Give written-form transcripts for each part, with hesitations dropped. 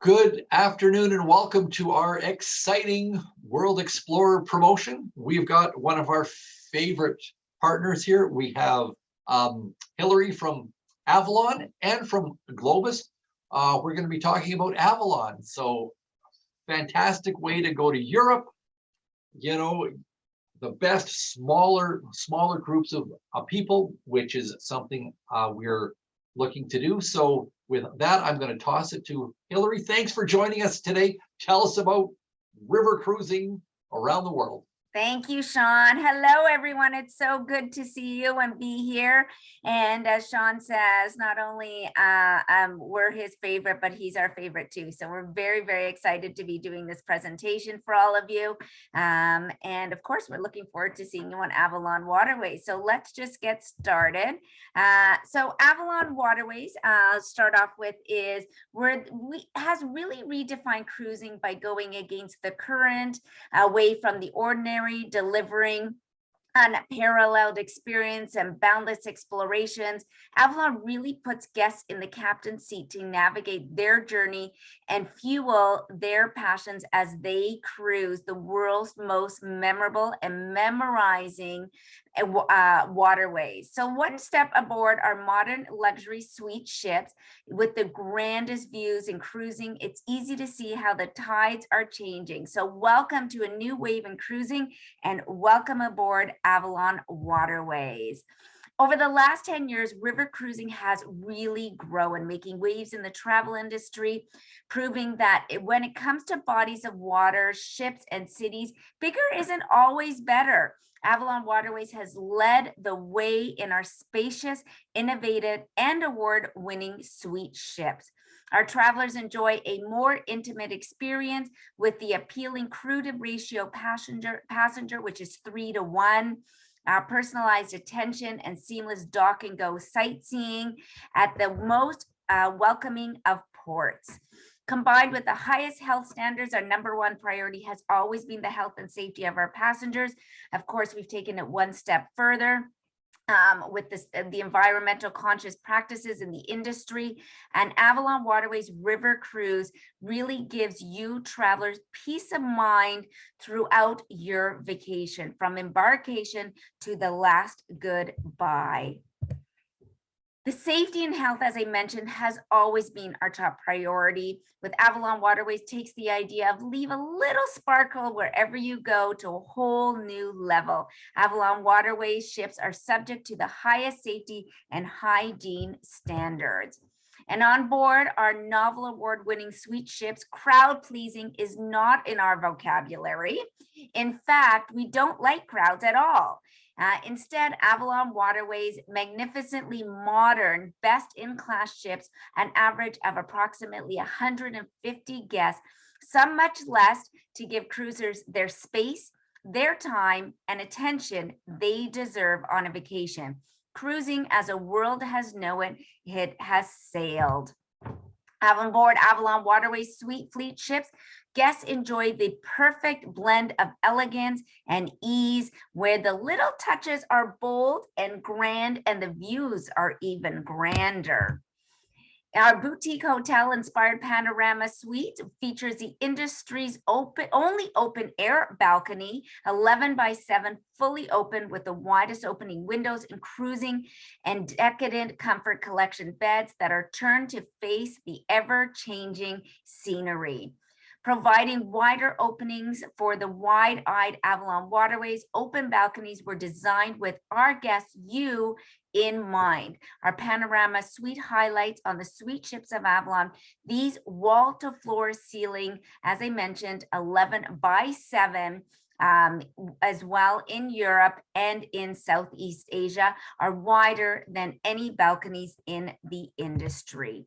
Good afternoon and welcome to our exciting World Explorer promotion. We've got one of our favorite partners here. We have Hillary from Avalon and from Globus. We're going to be talking about Avalon. So fantastic way to go to Europe. You know, the best smaller groups of people, which is something we're looking to do. So with that, I'm going to toss it to Hillary. Thanks for joining us today. Tell us about river cruising around the world. Thank you, Sean. Hello, everyone. It's so good to see you and be here. And as Sean says, not only we're his favorite, but he's our favorite too. So we're very, very excited to be doing this presentation for all of you. And of course, we're looking forward to seeing you on Avalon Waterways. So let's just get started. So Avalon Waterways, I'll start off with, has really redefined cruising by going against the current, away from the ordinary, delivering unparalleled experience and boundless explorations. Avalon really puts guests in the captain's seat to navigate their journey and fuel their passions as they cruise the world's most memorable and memorizing waterways. So one step aboard our modern luxury suite ships with the grandest views in cruising, it's easy to see how the tides are changing. So welcome to a new wave in cruising and welcome aboard Avalon Waterways. Over the last 10 years, river cruising has really grown, making waves in the travel industry, proving that when it comes to bodies of water, ships, and cities, bigger isn't always better. Avalon Waterways has led the way in our spacious, innovative, and award-winning suite ships. Our travelers enjoy a more intimate experience with the appealing crew to ratio passenger, which is 3-to-1. Personalized attention and seamless dock and go sightseeing at the most welcoming of ports. Combined with the highest health standards, our number one priority has always been the health and safety of our passengers. Of course, we've taken it one step further with the environmental conscious practices in the industry, and Avalon Waterways River Cruise really gives you travelers peace of mind throughout your vacation, from embarkation to the last goodbye. The safety and health, as I mentioned, has always been our top priority. With Avalon Waterways takes the idea of leave a little sparkle wherever you go to a whole new level. Avalon Waterways ships are subject to the highest safety and hygiene standards. And on board our novel award-winning suite ships, crowd pleasing is not in our vocabulary. In fact, we don't like crowds at all. Instead, Avalon Waterways magnificently modern, best-in-class ships, an average of approximately 150 guests, some much less, to give cruisers their space, their time, and attention they deserve on a vacation. Cruising as a world has known it has sailed. On board Avalon Waterways Suite Fleet ships, guests enjoy the perfect blend of elegance and ease, where the little touches are bold and grand and the views are even grander. Our boutique hotel inspired panorama suite features the industry's only open air balcony, 11/7, fully open with the widest opening windows and cruising and decadent comfort collection beds that are turned to face the ever-changing scenery. Providing wider openings for the wide-eyed Avalon Waterways, open balconies were designed with our guests, you, in mind. Our panorama suite highlights on the suite ships of Avalon, these wall-to-floor ceiling, as I mentioned, 11/7, as well in Europe and in Southeast Asia, are wider than any balconies in the industry.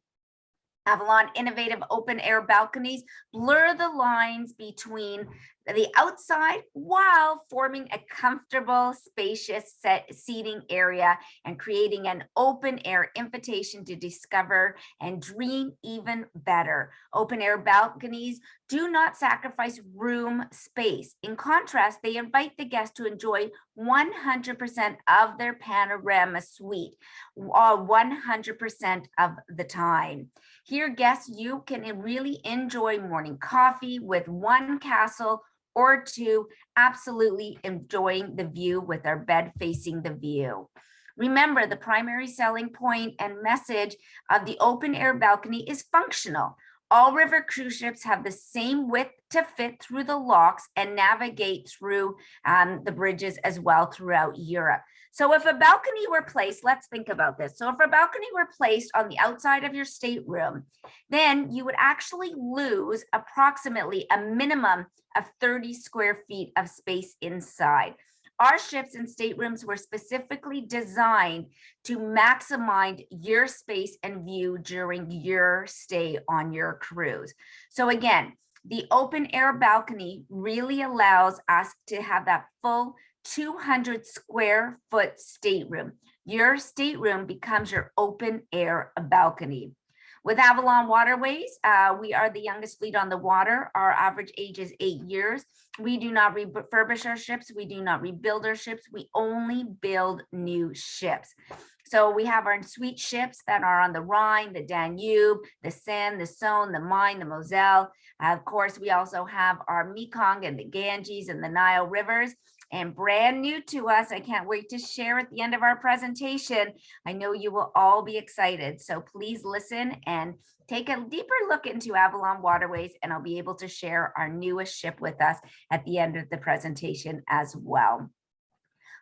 Avalon innovative open air balconies blur the lines between the outside while forming a comfortable, spacious seating area and creating an open air invitation to discover and dream even better. Open air balconies do not sacrifice room space. In contrast, they invite the guest to enjoy 100% of their panorama suite, 100% of the time. Here, guests, you can really enjoy morning coffee with one castle or two, absolutely enjoying the view with our bed facing the view. Remember, the primary selling point and message of the open air balcony is functional. All river cruise ships have the same width to fit through the locks and navigate through the bridges as well throughout Europe. So if a balcony were placed, let's think about this. So if a balcony were placed on the outside of your stateroom, then you would actually lose approximately a minimum of 30 square feet of space inside. Our ships and staterooms were specifically designed to maximize your space and view during your stay on your cruise. So again, the open air balcony really allows us to have that full 200 square foot stateroom. Your stateroom becomes your open air balcony. With Avalon Waterways, we are the youngest fleet on the water. Our average age is 8 years. We do not refurbish our ships. We do not rebuild our ships. We only build new ships. So we have our suite ships that are on the Rhine, the Danube, the Seine, the Saône, the Main, the Moselle. Of course, we also have our Mekong and the Ganges and the Nile rivers. And brand new to us, I can't wait to share at the end of our presentation. I know you will all be excited. So please listen and take a deeper look into Avalon Waterways, and I'll be able to share our newest ship with us at the end of the presentation as well.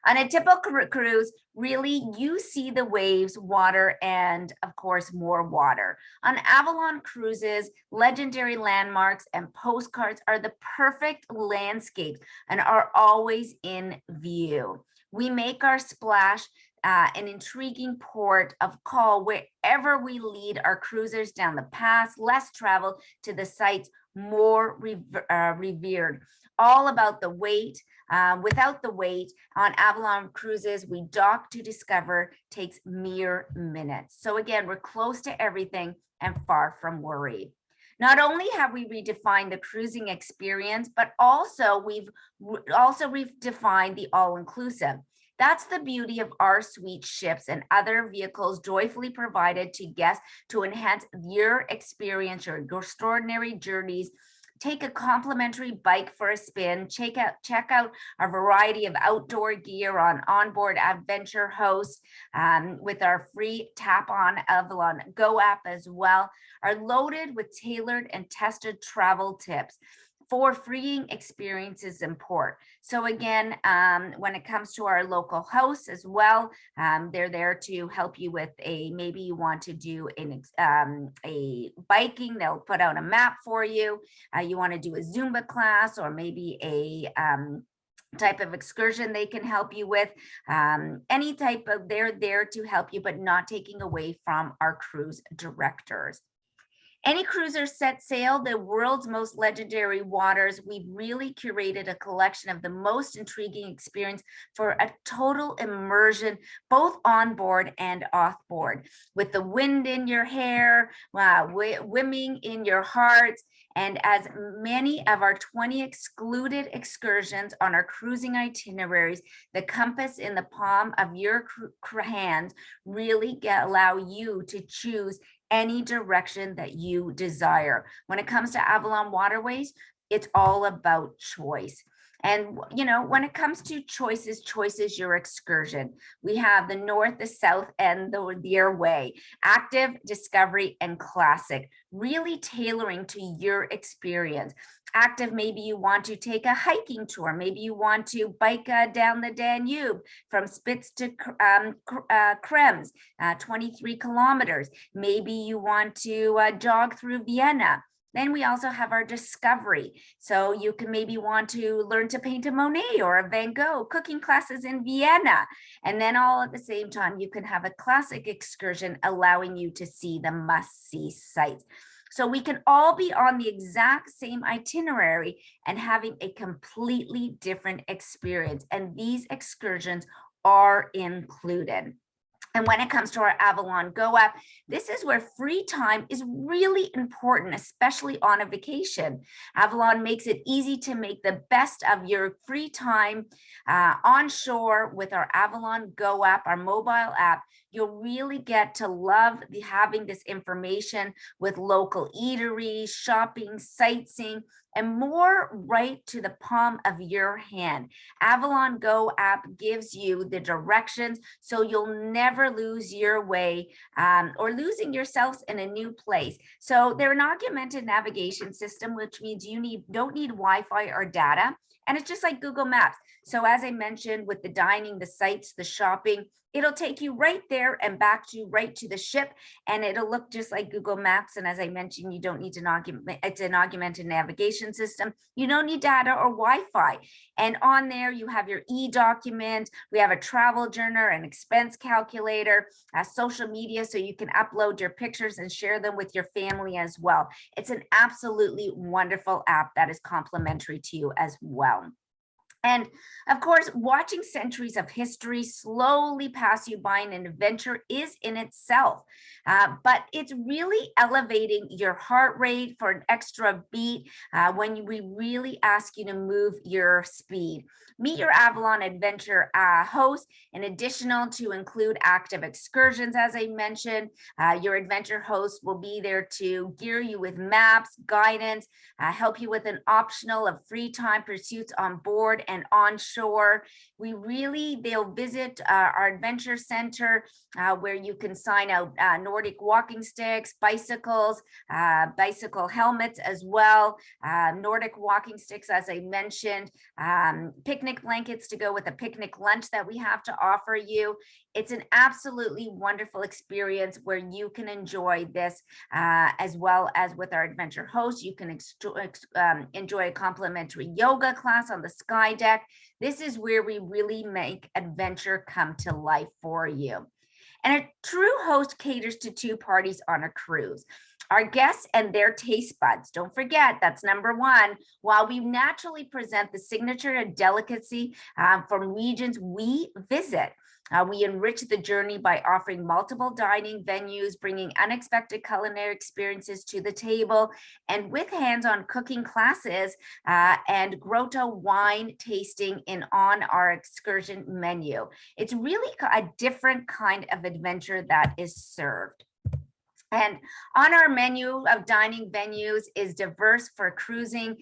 On a typical cruise, really, you see the waves, water, and of course, more water. On Avalon cruises, legendary landmarks and postcards are the perfect landscapes and are always in view. We make our splash an intriguing port of call wherever we lead our cruisers down the paths less traveled to the sites more revered. All about the wait. Without the wait, on Avalon cruises, we dock to discover takes mere minutes. So again, we're close to everything and far from worried. Not only have we redefined the cruising experience, but also we've redefined the all-inclusive. That's the beauty of our suite ships and other vehicles joyfully provided to guests to enhance your experience, your extraordinary journeys. Take a complimentary bike for a spin. Check out our variety of outdoor gear on onboard Adventure Host with our free Tap On Avalon Go app as well, are loaded with tailored and tested travel tips for freeing experiences in port. So again, when it comes to our local hosts as well, they're there to help you with maybe you want to do a biking, they'll put out a map for you. You want to do a Zumba class or maybe a type of excursion they can help you with. Any type of, they're there to help you, but not taking away from our cruise directors. Any cruiser set sail the world's most legendary waters. We've really curated a collection of the most intriguing experience for a total immersion, both on board and off board, with the wind in your hair, swimming in your hearts. And as many of our 20 excluded excursions on our cruising itineraries, the compass in the palm of your hand really allow you to choose any direction that you desire. When it comes to Avalon Waterways, it's all about choice. And, you know, when it comes to choices, your excursion. We have the north, the south, and your way, active, discovery, and classic, really tailoring to your experience. Active, maybe you want to take a hiking tour. Maybe you want to bike down the Danube from Spitz to Krems, 23 kilometers. Maybe you want to jog through Vienna. Then we also have our discovery. So you can maybe want to learn to paint a Monet or a Van Gogh, cooking classes in Vienna. And then all at the same time, you can have a classic excursion allowing you to see the must-see sites. So we can all be on the exact same itinerary and having a completely different experience. And these excursions are included. And when it comes to our Avalon Go app, this is where free time is really important, especially on a vacation. Avalon makes it easy to make the best of your free time on shore with our Avalon Go app, our mobile app. You'll really get to love having this information with local eateries, shopping, sightseeing, and more right to the palm of your hand. Avalon Go app gives you the directions so you'll never lose your way or losing yourselves in a new place. So they're an augmented navigation system, which means you don't need Wi-Fi or data. And it's just like Google Maps. So as I mentioned, with the dining, the sites, the shopping, it'll take you right there and back to right to the ship, and it'll look just like Google Maps. And as I mentioned, you don't need it's an augmented navigation system. You don't need data or Wi-Fi. And on there, you have your e-document. We have a travel journal, an expense calculator, social media, so you can upload your pictures and share them with your family as well. It's an absolutely wonderful app that is complimentary to you as well. And of course, watching centuries of history slowly pass you by in an adventure is in itself, but it's really elevating your heart rate for an extra beat when we really ask you to move your speed. Meet your Avalon Adventure host, in addition to include active excursions, as I mentioned. Your adventure host will be there to gear you with maps, guidance, help you with an optional of free time pursuits on board and on shore. They'll visit our adventure center where you can sign out Nordic walking sticks, bicycles, bicycle helmets as well, Nordic walking sticks, as I mentioned, picnic blankets to go with a picnic lunch that we have to offer you. It's an absolutely wonderful experience where you can enjoy this as well as with our adventure host. You can enjoy a complimentary yoga class on the sky deck. This is where we really make adventure come to life for you. And a true host caters to two parties on a cruise. Our guests and their taste buds. Don't forget, that's number one. While we naturally present the signature delicacy from regions we visit, we enrich the journey by offering multiple dining venues, bringing unexpected culinary experiences to the table, and with hands-on cooking classes and grotto wine tasting on our excursion menu. It's really a different kind of adventure that is served. And on our menu of dining venues is diverse for cruising.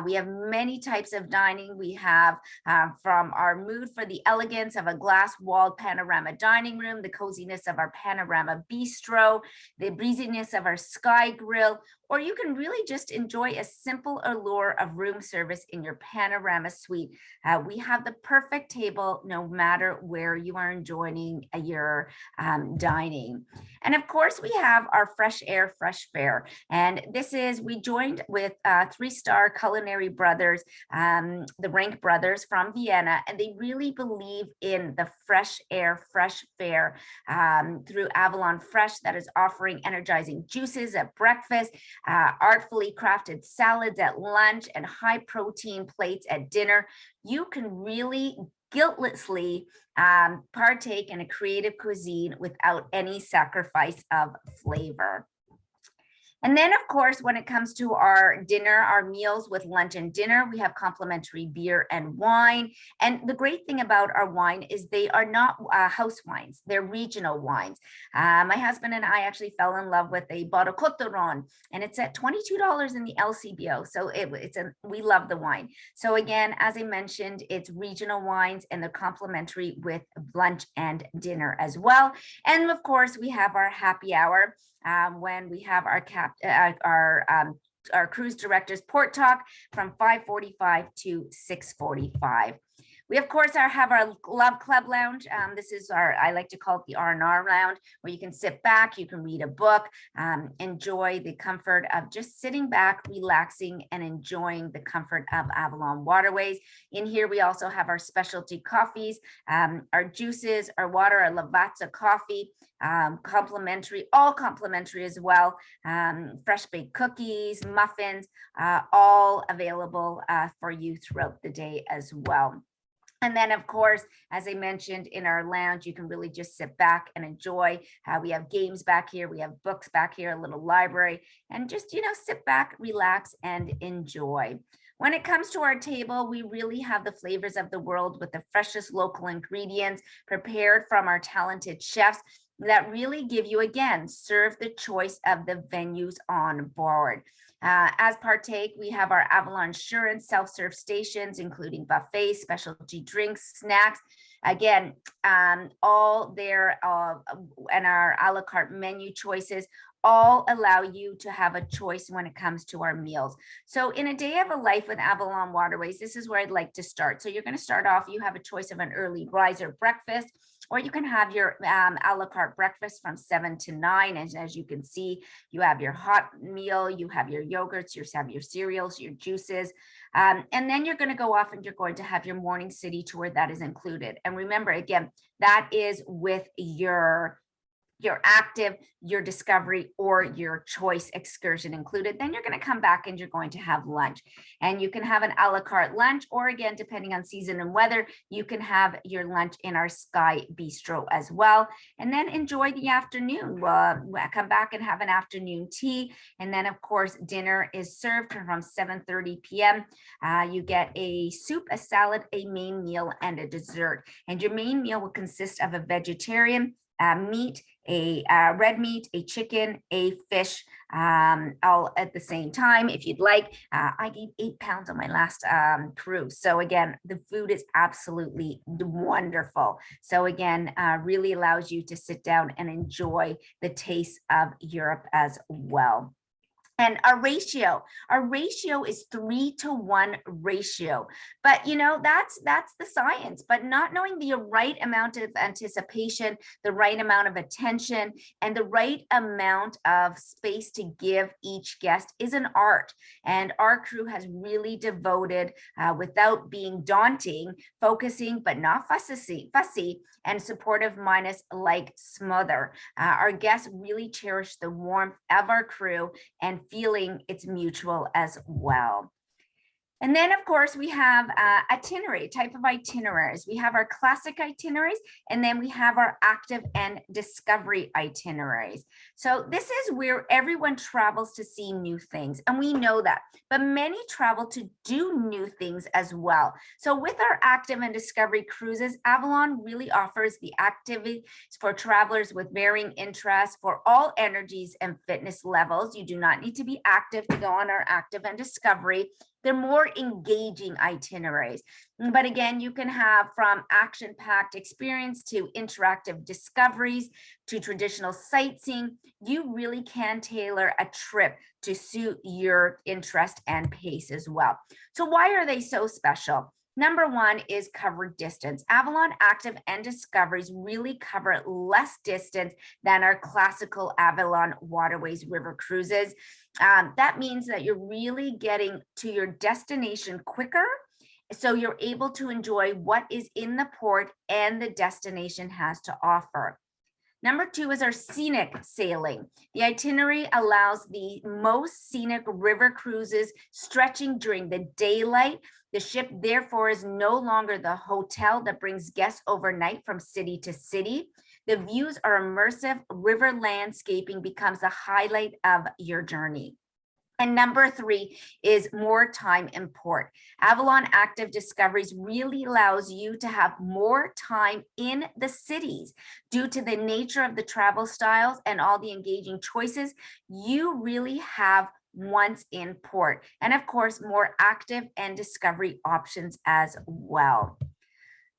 We have many types of dining. We have from our mood for the elegance of a glass-walled panorama dining room, the coziness of our panorama bistro, the breeziness of our sky grill, or you can really just enjoy a simple allure of room service in your panorama suite. We have the perfect table no matter where you are enjoying your dining. And of course, we have our Fresh Air, Fresh Fare. And we joined with 3-star culinary brothers, the Rank brothers from Vienna, and they really believe in the fresh air, fresh fare through Avalon Fresh that is offering energizing juices at breakfast, artfully crafted salads at lunch, and high protein plates at dinner. You can really guiltlessly partake in a creative cuisine without any sacrifice of flavor. And then, of course, when it comes to our dinner, our meals with lunch and dinner, we have complimentary beer and wine. And the great thing about our wine is they are not house wines, they're regional wines. My husband and I actually fell in love with a bottle Coteron, and it's at $22 in the LCBO. So we love the wine. So again, as I mentioned, it's regional wines and they're complimentary with lunch and dinner as well. And of course, we have our happy hour. When we have our cruise director's port talk from 5:45 to 6:45. We of course have our Love Club Lounge. This is I like to call it the R&R Lounge, where you can sit back, you can read a book, enjoy the comfort of just sitting back, relaxing, and enjoying the comfort of Avalon Waterways. In here, we also have our specialty coffees, our juices, our water, our Lavazza coffee, complimentary, all complimentary as well. Fresh baked cookies, muffins, all available for you throughout the day as well. And then, of course, as I mentioned, in our lounge, you can really just sit back and enjoy. We have games back here. We have books back here, a little library, and just, sit back, relax, and enjoy. When it comes to our table, we really have the flavors of the world with the freshest local ingredients prepared from our talented chefs that really give you, again, serve the choice of the venues on board. As partake, we have our Avalon Assurance self-serve stations, including buffets, specialty drinks, snacks. Again, all there and our a la carte menu choices all allow you to have a choice when it comes to our meals. So in a day of a life with Avalon Waterways, this is where I'd like to start. So you're going to start off, you have a choice of an early riser breakfast, or you can have your a la carte breakfast from 7 to 9. And as you can see, you have your hot meal, you have your yogurts, you have your cereals, your juices. And then you're going to go off and you're going to have your morning city tour that is included. And remember, again, that is with your active, your discovery, or your choice excursion included. Then you're going to come back and you're going to have lunch, and you can have an a la carte lunch, or again, depending on season and weather, you can have your lunch in our Sky Bistro as well. And then enjoy the afternoon. Come back and have an afternoon tea. And then of course, dinner is served from 7:30 p.m. You get a soup, a salad, a main meal, and a dessert. And your main meal will consist of a vegetarian meat, a red meat, a chicken, a fish, all at the same time. If you'd like, I gained 8 pounds on my last cruise. So again, the food is absolutely wonderful. So again, really allows you to sit down and enjoy the taste of Europe as well. And our ratio is 3-to-1 ratio. But that's the science. But not knowing the right amount of anticipation, the right amount of attention, and the right amount of space to give each guest is an art. And our crew has really devoted, without being daunting, focusing but not fussy, and supportive minus like smother. Our guests really cherish the warmth of our crew and feeling it's mutual as well. And then, of course, we have type of itineraries. We have our classic itineraries, and then we have our active and discovery itineraries. So this is where everyone travels to see new things, and we know that, but many travel to do new things as well. So with our active and discovery cruises, Avalon really offers the activities for travelers with varying interests for all energies and fitness levels. You do not need to be active to go on our active and discovery. They're more engaging itineraries. But again, you can have from action-packed experience to interactive discoveries to traditional sightseeing. You really can tailor a trip to suit your interest and pace as well. So why are they so special? Number one is covered distance. Avalon Active and Discoveries really cover less distance than our classical Avalon Waterways River cruises. That means that you're really getting to your destination quicker, so you're able to enjoy what is in the port and the destination has to offer. Number two is our scenic sailing. The itinerary allows the most scenic river cruises stretching during the daylight. The ship, therefore, is no longer the hotel that brings guests overnight from city to city. The views are immersive. River landscaping becomes the highlight of your journey. And number three is more time in port. Avalon Active Discoveries really allows you to have more time in the cities. Due to the nature of the travel styles and all the engaging choices, you really have once in port. And of course, more active and discovery options as well.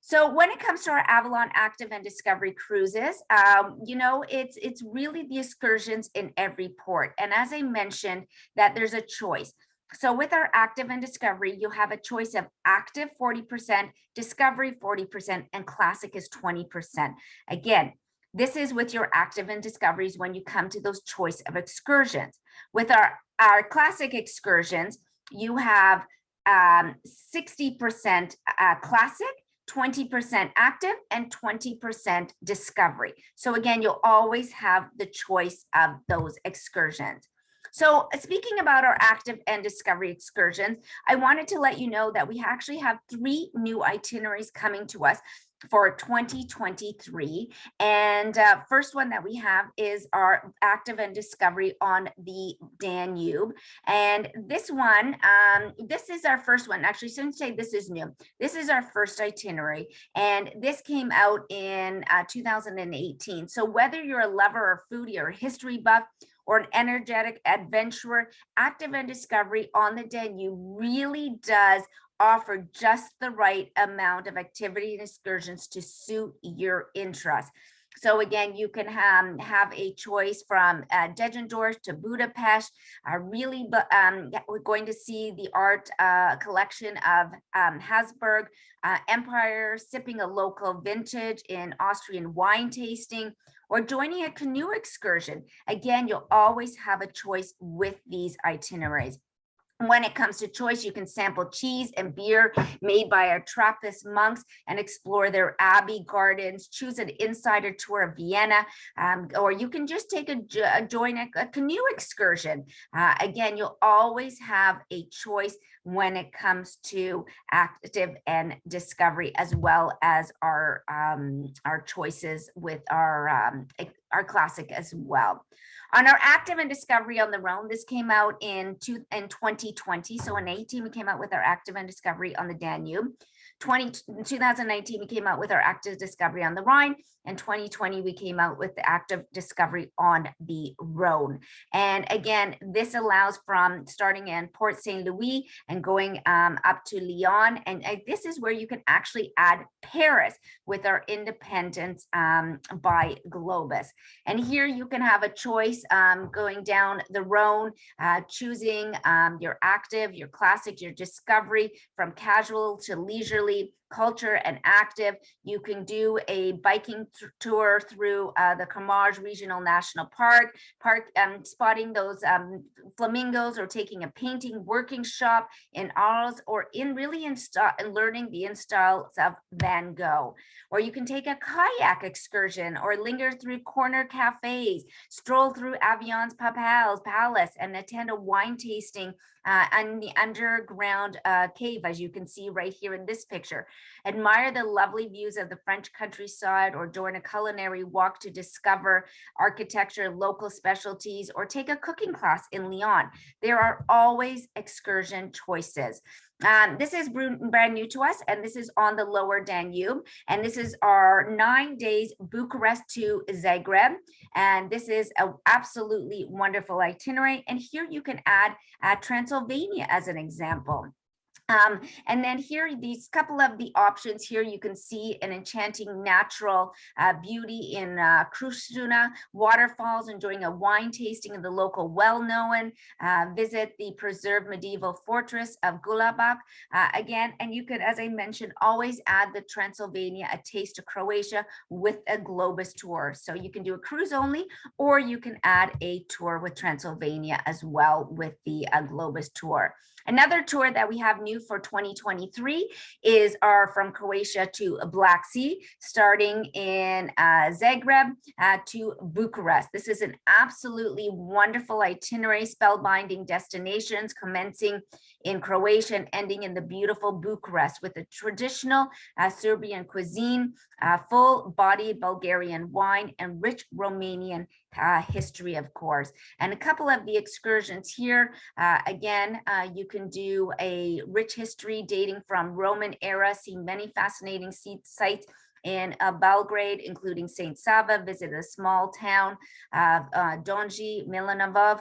So when it comes to our Avalon Active and Discovery cruises, it's really the excursions in every port. And as I mentioned, that there's a choice. So with our active and discovery, you have a choice of active 40%, discovery 40%, and classic is 20%. Again, this is with your active and discoveries when you come to those choice of excursions. With our classic excursions, you have 60% classic, 20% active, and 20% discovery. So again, you'll always have the choice of those excursions. So speaking about our active and discovery excursions, I wanted to let you know that we actually have 3 new itineraries coming to us for 2023. And first one that we have is our active and discovery on the Danube. And this one, this is our first one. Actually, shouldn't say this is new. This is our first itinerary. And this came out in 2018. So whether you're a lover or foodie or history buff, or an energetic adventurer, active and discovery on the Danube really does offer just the right amount of activity and excursions to suit your interests. So again, you can have a choice from Degendorf to Budapest. We're going to see the art collection of Habsburg Empire, sipping a local vintage in Austrian wine tasting, or joining a canoe excursion. Again, you'll always have a choice with these itineraries. When it comes to choice, you can sample cheese and beer made by our Trappist monks and explore their abbey gardens, choose an insider tour of Vienna, or you can just join a canoe excursion. Again, you'll always have a choice when it comes to active and discovery, as well as our choices with our classic as well. On our active and discovery on the Rhone, this came out in 2020. So in 2018, we came out with our active and discovery on the Danube. 2019, we came out with our active discovery on the Rhine. And 2020, we came out with the active discovery on the Rhone. And again, this allows from starting in Port St. Louis and going up to Lyon. And this is where you can actually add Paris with our Independence by Globus. And here you can have a choice going down the Rhone, choosing your active, your classic, your discovery, from casual to leisurely, culture and active. You can do a biking tour through the Camargue Regional National Park, spotting those flamingos, or taking a painting working shop in Arles, or learning the installs of Van Gogh. Or you can take a kayak excursion, or linger through corner cafes, stroll through Avion's Palace, and attend a wine tasting and the underground cave, as you can see right here in this picture. Admire the lovely views of the French countryside, or join a culinary walk to discover architecture, local specialties, or take a cooking class in Lyon. There are always excursion choices. This is brand new to us, and this is on the lower Danube. And this is our 9 days Bucharest to Zagreb. And this is an absolutely wonderful itinerary. And here you can add Transylvania as an example. And then here, these couple of the options here, you can see an enchanting natural beauty in Krustuna waterfalls, enjoying a wine tasting of the local well-known, visit the preserved medieval fortress of Gulabak again. And you could, as I mentioned, always add the Transylvania, a taste of Croatia with a Globus tour. So you can do a cruise only, or you can add a tour with Transylvania as well with the Globus tour. Another tour that we have new for 2023 is our from Croatia to Black Sea, starting in Zagreb to Bucharest. This is an absolutely wonderful itinerary, spellbinding destinations commencing in Croatia and ending in the beautiful Bucharest, with a traditional Serbian cuisine, full-bodied Bulgarian wine, and rich Romanian history, of course. And a couple of the excursions here, again, you can do a rich history dating from Roman era, see many fascinating sites in Belgrade, including St. Sava, visit a small town, Donji, Milanov,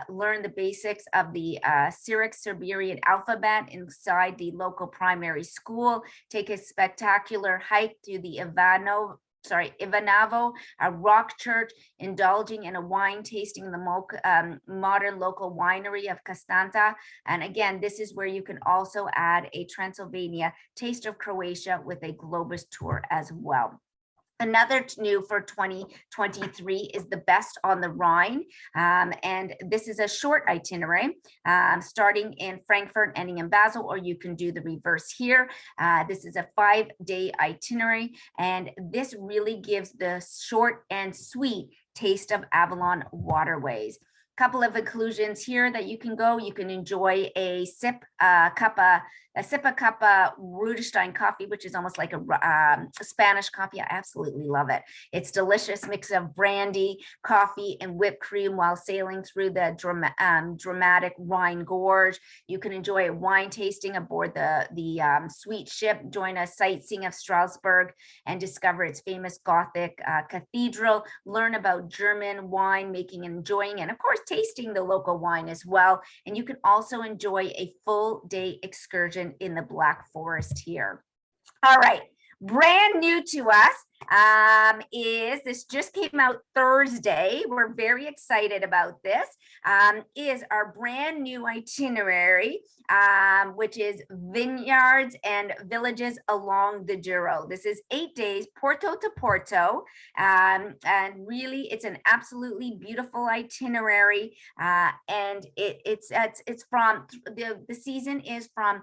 learn the basics of the Syriac Serbian alphabet inside the local primary school, take a spectacular hike through the Ivanavo, a rock church, indulging in a wine tasting in the modern local winery of Constanta. And again, this is where you can also add a Transylvania taste of Croatia with a Globus tour as well. Another new for 2023 is the Best on the Rhine. And this is a short itinerary starting in Frankfurt, ending in Basel, or you can do the reverse here. This is a 5-day itinerary, and this really gives the short and sweet taste of Avalon waterways. Couple of inclusions here that you can go. You can enjoy a sip cup of Rudestein coffee, which is almost like a Spanish coffee. I absolutely love it. It's delicious mix of brandy, coffee, and whipped cream while sailing through the dramatic Rhine Gorge. You can enjoy a wine tasting aboard the sweet ship, join a sightseeing of Strasbourg, and discover its famous Gothic cathedral. Learn about German wine making and enjoying, and of course, tasting the local wine as well. And you can also enjoy a full day excursion in the Black Forest here. All right, brand new to us is, this just came out Thursday. We're very excited about this, is our brand new itinerary, which is vineyards and villages along the Douro. This is 8 days, Porto to Porto, and really it's an absolutely beautiful itinerary, and it's from, the season is from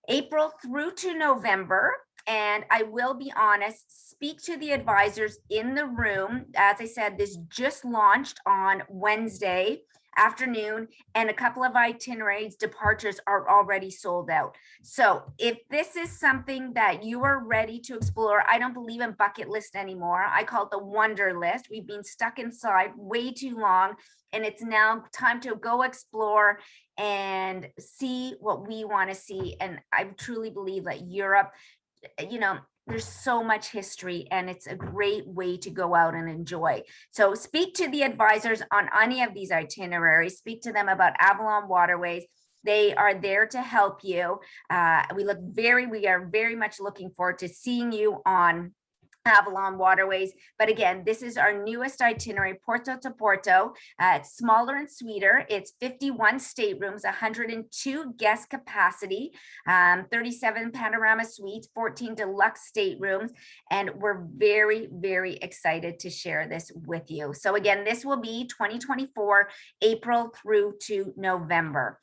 April through to November. And I will be honest, speak to the advisors in the room. As I said, this just launched on Wednesday afternoon, and a couple of itineraries departures are already sold out. So if this is something that you are ready to explore, I don't believe in bucket list anymore. I call it the wonder list. We've been stuck inside way too long, and it's now time to go explore and see what we want to see. And I truly believe that Europe, you know, there's so much history, and it's a great way to go out and enjoy. So speak to the advisors on any of these itineraries. Speak to them about Avalon Waterways. They are there to help you. We are very much looking forward to seeing you on Avalon Waterways. But again, this is our newest itinerary, Porto to Porto. It's smaller and sweeter. It's 51 staterooms, 102 guest capacity, 37 panorama suites, 14 deluxe staterooms. And we're very, very excited to share this with you. So again, this will be 2024, April through to November.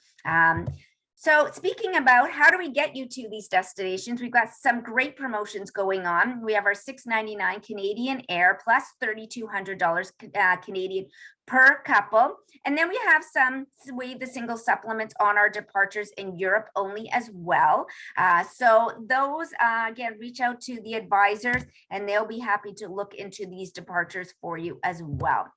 So speaking about how do we get you to these destinations, we've got some great promotions going on. We have our $699 Canadian Air plus $3,200 Canadian per couple. And then we have some waive the single supplements on our departures in Europe only as well. So those, again, reach out to the advisors and they'll be happy to look into these departures for you as well.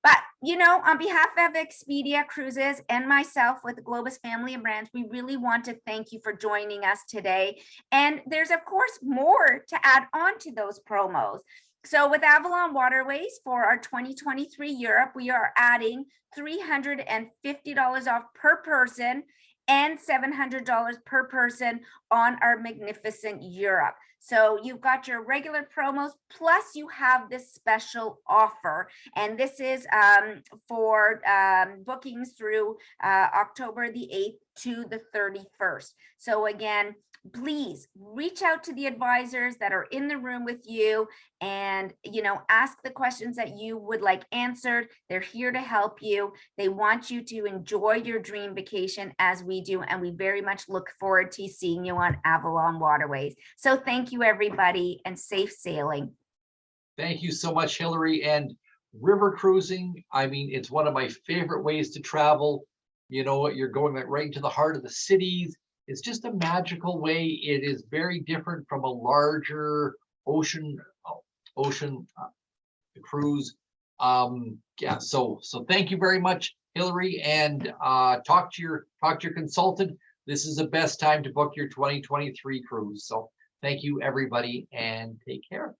But, you know, on behalf of Expedia Cruises and myself with the Globus family and brands, we really want to thank you for joining us today. And there's, of course, more to add on to those promos. So with Avalon Waterways for our 2023 Europe, we are adding $350 off per person and $700 per person on our magnificent Europe. So you've got your regular promos, plus you have this special offer. And this is for bookings through October the 8th to the 31st. So again, please reach out to the advisors that are in the room with you and, you know, ask the questions that you would like answered. They're here to help you. They want you to enjoy your dream vacation as we do. And we very much look forward to seeing you on Avalon Waterways. So thank you, everybody, and safe sailing. Thank you so much, Hillary. And river cruising, I mean, it's one of my favorite ways to travel. You know, you're going right into the heart of the cities. It's just a magical way. It is very different from a larger ocean cruise. Yeah, so thank you very much, Hillary, and talk to your consultant. This is the best time to book your 2023 cruise. So thank you, everybody, and take care.